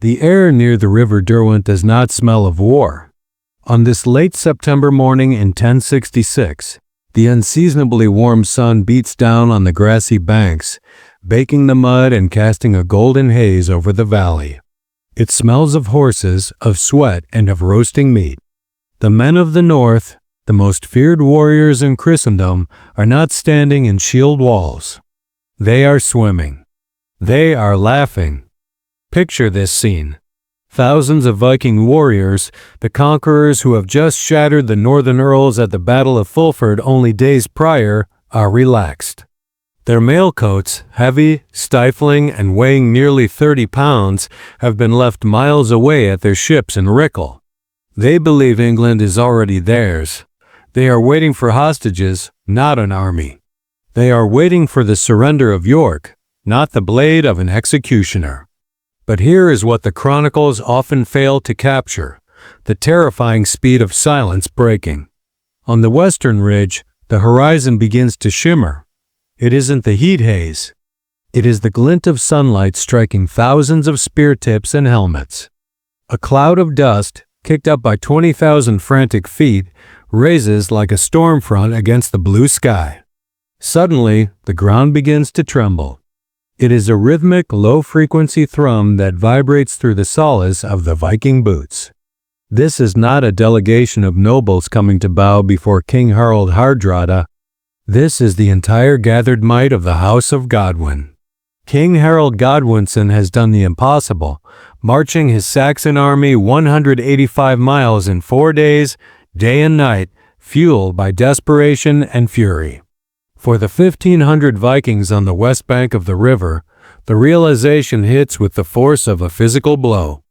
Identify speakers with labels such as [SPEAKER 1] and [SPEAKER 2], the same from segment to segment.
[SPEAKER 1] The air near the river Derwent does not smell of war. On this late September morning in 1066, the unseasonably warm sun beats down on the grassy banks, baking the mud and casting a golden haze over the valley. It smells of horses, of sweat, and of roasting meat. The men of the north, the most feared warriors in Christendom, are not standing in shield walls. They are swimming. They are laughing. Picture this scene. Thousands of Viking warriors, the conquerors who have just shattered the northern earls at the Battle of Fulford only days prior, are relaxed. Their mailcoats, heavy, stifling, and weighing nearly 30 pounds, have been left miles away at their ships in Rickle. They believe England is already theirs. They are waiting for hostages, not an army. They are waiting for the surrender of York, not the blade of an executioner. But here is what the chronicles often fail to capture: the terrifying speed of silence breaking. On the western ridge, the horizon begins to shimmer. It isn't the heat haze. It is the glint of sunlight striking thousands of spear tips and helmets. A cloud of dust, kicked up by 20,000 frantic feet, raises like a storm front against the blue sky. Suddenly, the ground begins to tremble. It is a rhythmic, low-frequency thrum that vibrates through the soles of the Viking boots. This is not a delegation of nobles coming to bow before King Harald Hardrada. This is the entire gathered might of the House of Godwin. King Harald Godwinson has done the impossible, marching his Saxon army 185 miles in 4 days, day and night, fueled by desperation and fury. For the 1,500 Vikings on the west bank of the river, the realization hits with the force of a physical blow.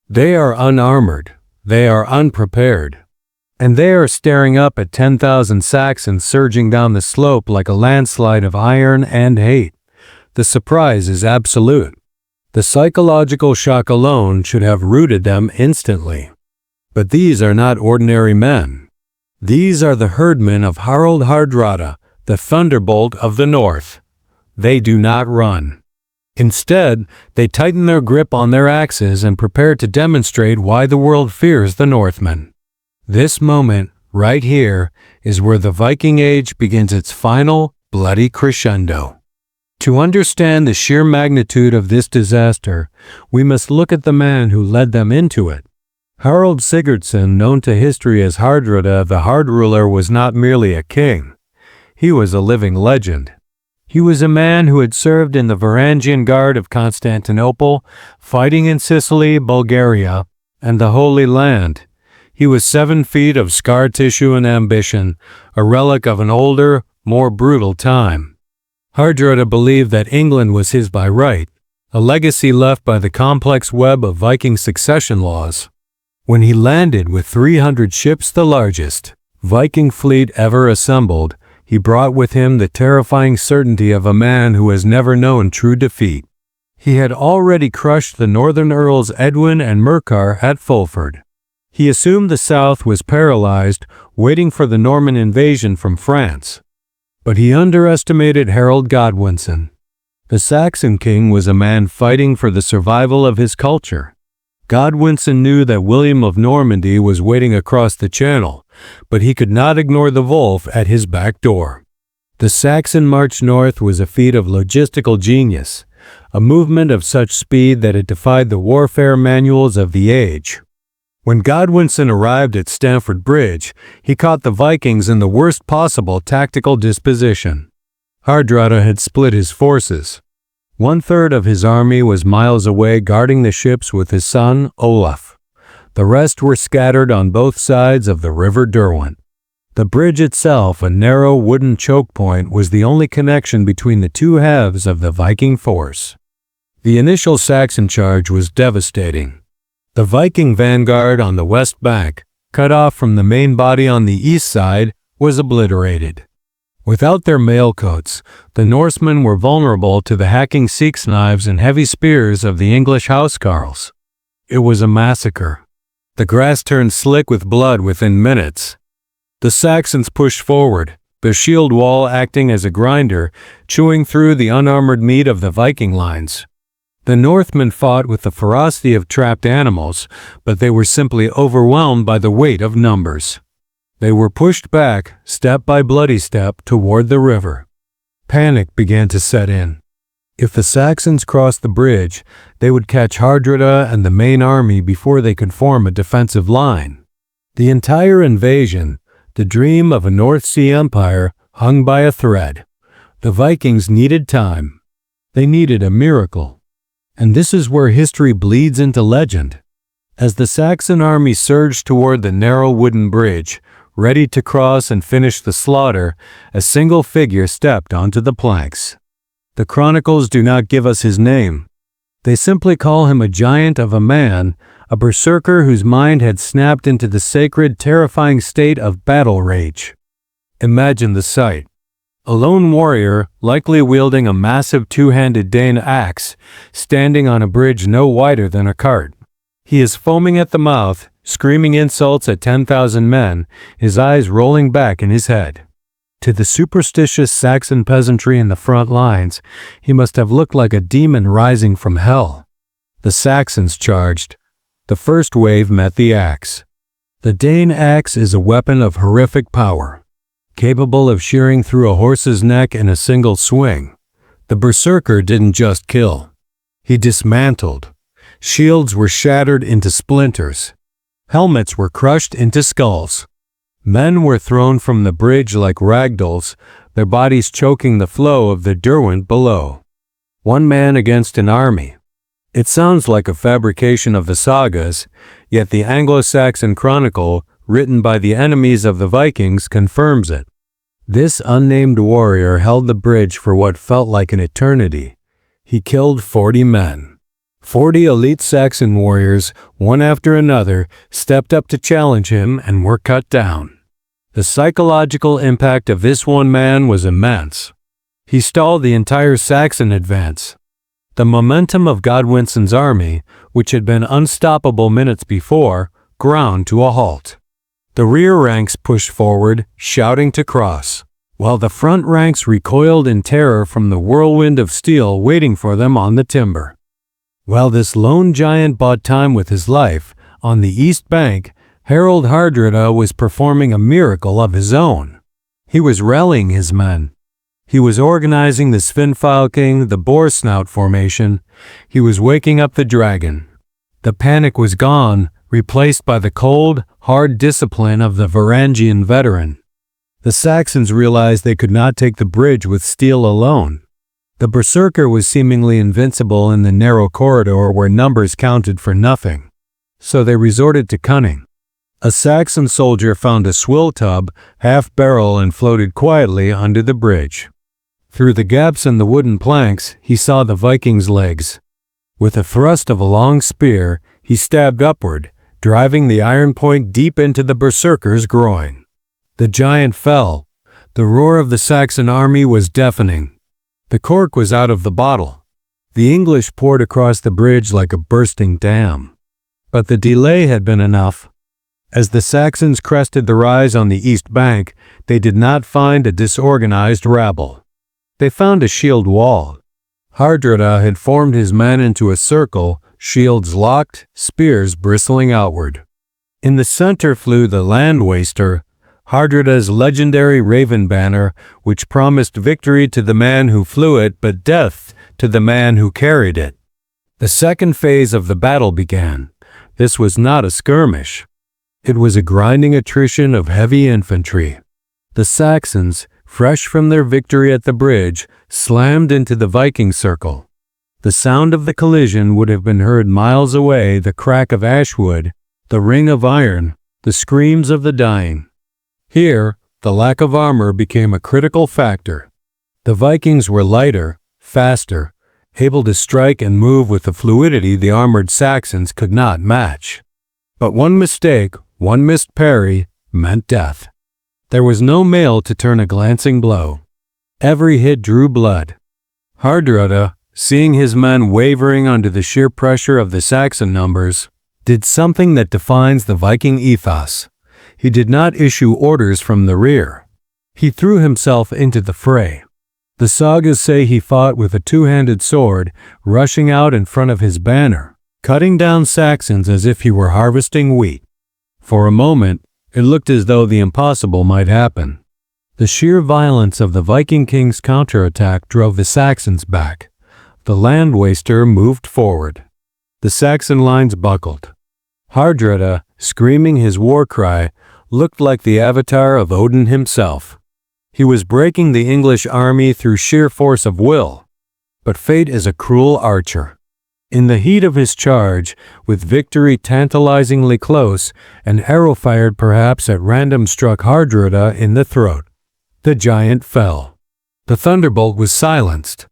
[SPEAKER 1] They are unarmored, they are unprepared, and they are staring up at 10,000 Saxons surging down the slope like a landslide of iron and hate. The surprise is absolute. The psychological shock alone should have rooted them instantly. But these are not ordinary men. These are the herdmen of Harald Hardrada, the thunderbolt of the north. They do not run. Instead, they tighten their grip on their axes and prepare to demonstrate why the world fears the Northmen. This moment, right here, is where the Viking Age begins its final, bloody crescendo. To understand the sheer magnitude of this disaster, we must look at the man who led them into it. Harald Sigurdsson, known to history as Hardrada the Hard Ruler, was not merely a king. He was a living legend. He was a man who had served in the Varangian Guard of Constantinople, fighting in Sicily, Bulgaria, and the Holy Land. He was 7 feet of scar tissue and ambition, a relic of an older, more brutal time. Hardrada believed that England was his by right, a legacy left by the complex web of Viking succession laws. When he landed with 300 ships, the largest Viking fleet ever assembled, he brought with him the terrifying certainty of a man who has never known true defeat. He had already crushed the northern earls Edwin and Mercar at Fulford. He assumed the south was paralyzed, waiting for the Norman invasion from France. But he underestimated Harald Godwinson. The Saxon king was a man fighting for the survival of his culture. Godwinson knew that William of Normandy was waiting across the channel, but he could not ignore the wolf at his back door. The Saxon march north was a feat of logistical genius, a movement of such speed that it defied the warfare manuals of the age. When Godwinson arrived at Stamford Bridge, he caught the Vikings in the worst possible tactical disposition. Hardrada had split his forces. 1/3 of his army was miles away guarding the ships with his son, Olaf. The rest were scattered on both sides of the river Derwent. The bridge itself, a narrow wooden choke point, was the only connection between the two halves of the Viking force. The initial Saxon charge was devastating. The Viking vanguard on the west bank, cut off from the main body on the east side, was obliterated. Without their mailcoats, the Norsemen were vulnerable to the hacking seax knives and heavy spears of the English housecarls. It was a massacre. The grass turned slick with blood within minutes. The Saxons pushed forward, their shield wall acting as a grinder, chewing through the unarmored meat of the Viking lines. The Northmen fought with the ferocity of trapped animals, but they were simply overwhelmed by the weight of numbers. They were pushed back, step by bloody step, toward the river. Panic began to set in. If the Saxons crossed the bridge, they would catch Hardrada and the main army before they could form a defensive line. The entire invasion, the dream of a North Sea empire, hung by a thread. The Vikings needed time. They needed a miracle. And this is where history bleeds into legend. As the Saxon army surged toward the narrow wooden bridge, ready to cross and finish the slaughter, a single figure stepped onto the planks. The chronicles do not give us his name. They simply call him a giant of a man, a berserker whose mind had snapped into the sacred, terrifying state of battle rage. Imagine the sight. A lone warrior, likely wielding a massive two-handed Dane axe, standing on a bridge no wider than a cart. He is foaming at the mouth, screaming insults at 10,000 men, his eyes rolling back in his head. To the superstitious Saxon peasantry in the front lines, he must have looked like a demon rising from hell. The Saxons charged. The first wave met the axe. The Dane axe is a weapon of horrific power, capable of shearing through a horse's neck in a single swing. The berserker didn't just kill. He dismantled. Shields were shattered into splinters. Helmets were crushed into skulls. Men were thrown from the bridge like ragdolls, their bodies choking the flow of the Derwent below. One man against an army. It sounds like a fabrication of the sagas, yet the Anglo-Saxon Chronicle, written by the enemies of the Vikings, confirms it. This unnamed warrior held the bridge for what felt like an eternity. He killed 40 men. 40 elite Saxon warriors, one after another, stepped up to challenge him and were cut down. The psychological impact of this one man was immense. He stalled the entire Saxon advance. The momentum of Godwinson's army, which had been unstoppable minutes before, ground to a halt. The rear ranks pushed forward, shouting to cross, while the front ranks recoiled in terror from the whirlwind of steel waiting for them on the timber. While this lone giant bought time with his life, on the east bank, Harald Hardrada was performing a miracle of his own. He was rallying his men. He was organizing the Svinfalking, the boar snout formation. He was waking up the dragon. The panic was gone, replaced by the cold, hard discipline of the Varangian veteran. The Saxons realized they could not take the bridge with steel alone. The berserker was seemingly invincible in the narrow corridor where numbers counted for nothing. So they resorted to cunning. A Saxon soldier found a swill tub, half-barrel, and floated quietly under the bridge. Through the gaps in the wooden planks, he saw the Viking's legs. With a thrust of a long spear, he stabbed upward, driving the iron point deep into the berserker's groin. The giant fell. The roar of the Saxon army was deafening. The cork was out of the bottle. The English poured across the bridge like a bursting dam. But the delay had been enough. As the Saxons crested the rise on the east bank, they did not find a disorganized rabble. They found a shield wall. Hardrada had formed his men into a circle, shields locked, spears bristling outward. In the center flew the land waster, Hardrada's legendary raven banner, which promised victory to the man who flew it but death to the man who carried it. The second phase of the battle began. This was not a skirmish. It was a grinding attrition of heavy infantry. The Saxons, fresh from their victory at the bridge, slammed into the Viking circle. The sound of the collision would have been heard miles away, the crack of ashwood, the ring of iron, the screams of the dying. Here, the lack of armor became a critical factor. The Vikings were lighter, faster, able to strike and move with a fluidity the armored Saxons could not match. But one mistake, one missed parry, meant death. There was no mail to turn a glancing blow. Every hit drew blood. Hardrada, seeing his men wavering under the sheer pressure of the Saxon numbers, did something that defines the Viking ethos. He did not issue orders from the rear. He threw himself into the fray. The sagas say he fought with a two-handed sword, rushing out in front of his banner, cutting down Saxons as if he were harvesting wheat. For a moment, it looked as though the impossible might happen. The sheer violence of the Viking king's counterattack drove the Saxons back. The land waster moved forward. The Saxon lines buckled. Hardrada, screaming his war cry, looked like the avatar of Odin himself. He was breaking the English army through sheer force of will. But fate is a cruel archer. In the heat of his charge, with victory tantalizingly close, an arrow fired perhaps at random struck Hardrada in the throat. The giant fell. The thunderbolt was silenced.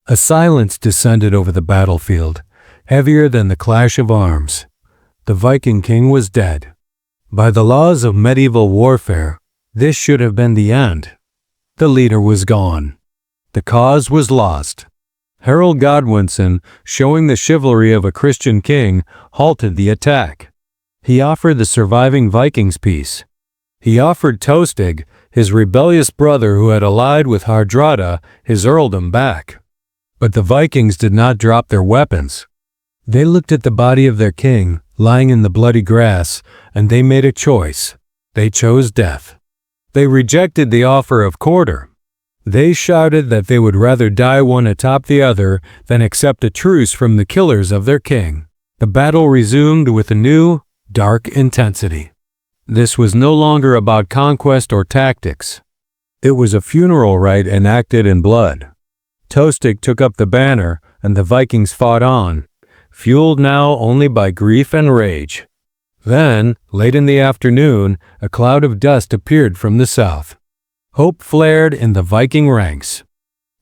[SPEAKER 1] A silence descended over the battlefield, heavier than the clash of arms. The Viking king was dead. By the laws of medieval warfare, this should have been the end. The leader was gone. The cause was lost. Harald Godwinson, showing the chivalry of a Christian king, halted the attack. He offered the surviving Vikings peace. He offered Tostig, his rebellious brother who had allied with Hardrada, his earldom back. But the Vikings did not drop their weapons. They looked at the body of their king, lying in the bloody grass, and they made a choice. They chose death. They rejected the offer of quarter. They shouted that they would rather die one atop the other than accept a truce from the killers of their king. The battle resumed with a new, dark intensity. This was no longer about conquest or tactics. It was a funeral rite enacted in blood. Tostig took up the banner, and the Vikings fought on, fueled now only by grief and rage. Then, late in the afternoon, a cloud of dust appeared from the south. Hope flared in the Viking ranks.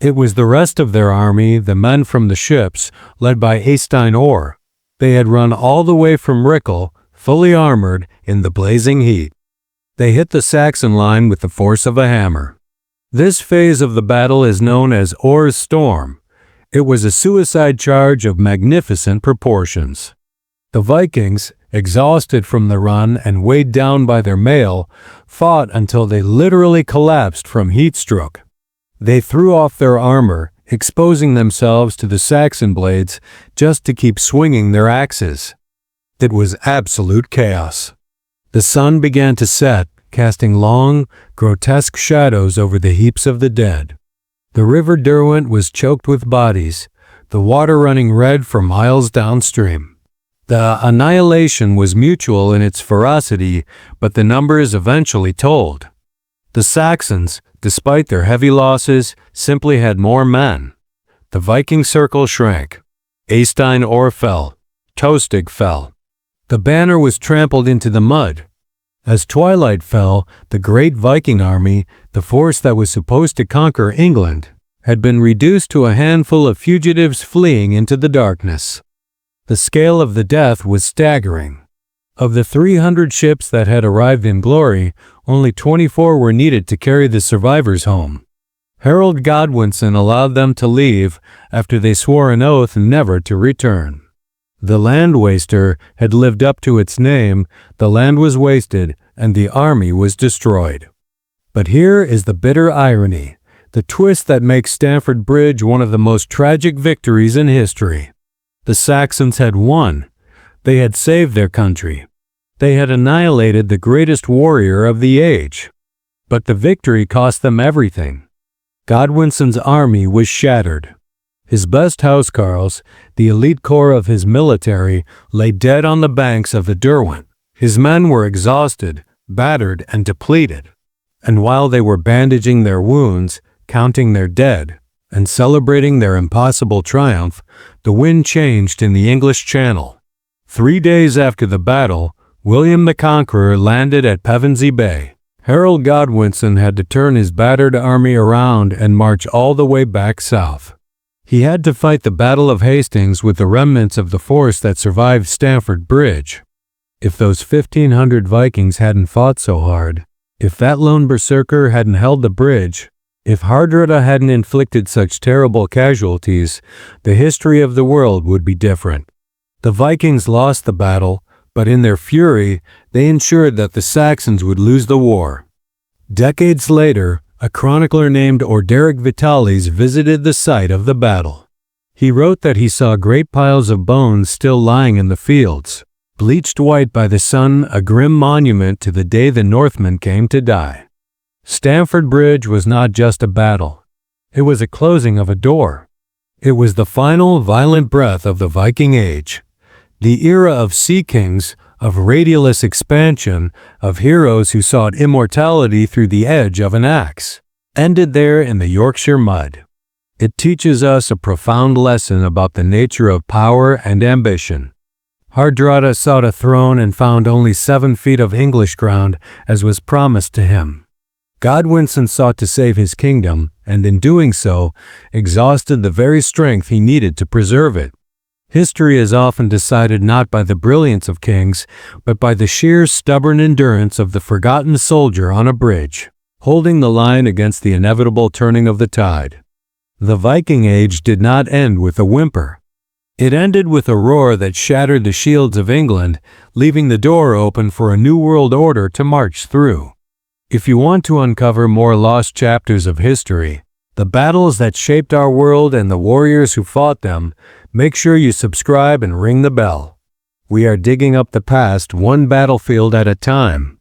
[SPEAKER 1] It was the rest of their army, the men from the ships, led by Eystein Ore. They had run all the way from Rickel, fully armored, in the blazing heat. They hit the Saxon line with the force of a hammer. This phase of the battle is known as Ore's Storm. It was a suicide charge of magnificent proportions. The Vikings, exhausted from the run and weighed down by their mail, fought until they literally collapsed from heat stroke. They threw off their armor, exposing themselves to the Saxon blades just to keep swinging their axes. It was absolute chaos. The sun began to set, casting long, grotesque shadows over the heaps of the dead. The river Derwent was choked with bodies, the water running red for miles downstream. The annihilation was mutual in its ferocity, but the numbers eventually told. The Saxons, despite their heavy losses, simply had more men. The Viking circle shrank. Eystein Ore fell. Tostig fell. The banner was trampled into the mud. As twilight fell, the great Viking army, the force that was supposed to conquer England, had been reduced to a handful of fugitives fleeing into the darkness. The scale of the death was staggering. Of the 300 ships that had arrived in glory, only 24 were needed to carry the survivors home. Harald Godwinson allowed them to leave after they swore an oath never to return. The land waster had lived up to its name, the land was wasted, and the army was destroyed. But here is the bitter irony, the twist that makes Stamford Bridge one of the most tragic victories in history. The Saxons had won. They had saved their country. They had annihilated the greatest warrior of the age. But the victory cost them everything. Godwinson's army was shattered. His best housecarls, the elite core of his military, lay dead on the banks of the Derwent. His men were exhausted, battered, and depleted. And while they were bandaging their wounds, counting their dead, and celebrating their impossible triumph, the wind changed in the English Channel. 3 days after the battle, William the Conqueror landed at Pevensey Bay. Harald Godwinson had to turn his battered army around and march all the way back south. He had to fight the Battle of Hastings with the remnants of the force that survived Stamford Bridge. If those 1,500 Vikings hadn't fought so hard, if that lone berserker hadn't held the bridge, if Hardrada hadn't inflicted such terrible casualties, the history of the world would be different. The Vikings lost the battle, but in their fury, they ensured that the Saxons would lose the war. Decades later, A chronicler named Orderic Vitalis visited the site of the battle. He wrote that he saw great piles of bones still lying in the fields, bleached white by the sun, a grim monument to the day the Northmen came to die. Stamford Bridge was not just a battle. It was a closing of a door. It was the final violent breath of the Viking Age, the era of sea kings, of radialist expansion, of heroes who sought immortality through the edge of an axe, ended there in the Yorkshire mud. It teaches us a profound lesson about the nature of power and ambition. Hardrada sought a throne and found only 7 feet of English ground, as was promised to him. Godwinson sought to save his kingdom, and in doing so, exhausted the very strength he needed to preserve it. History is often decided not by the brilliance of kings, but by the sheer stubborn endurance of the forgotten soldier on a bridge, holding the line against the inevitable turning of the tide. The Viking Age did not end with a whimper. It ended with a roar that shattered the shields of England, leaving the door open for a new world order to march through. If you want to uncover more lost chapters of history, the battles that shaped our world and the warriors who fought them, make sure you subscribe and ring the bell. We are digging up the past one battlefield at a time.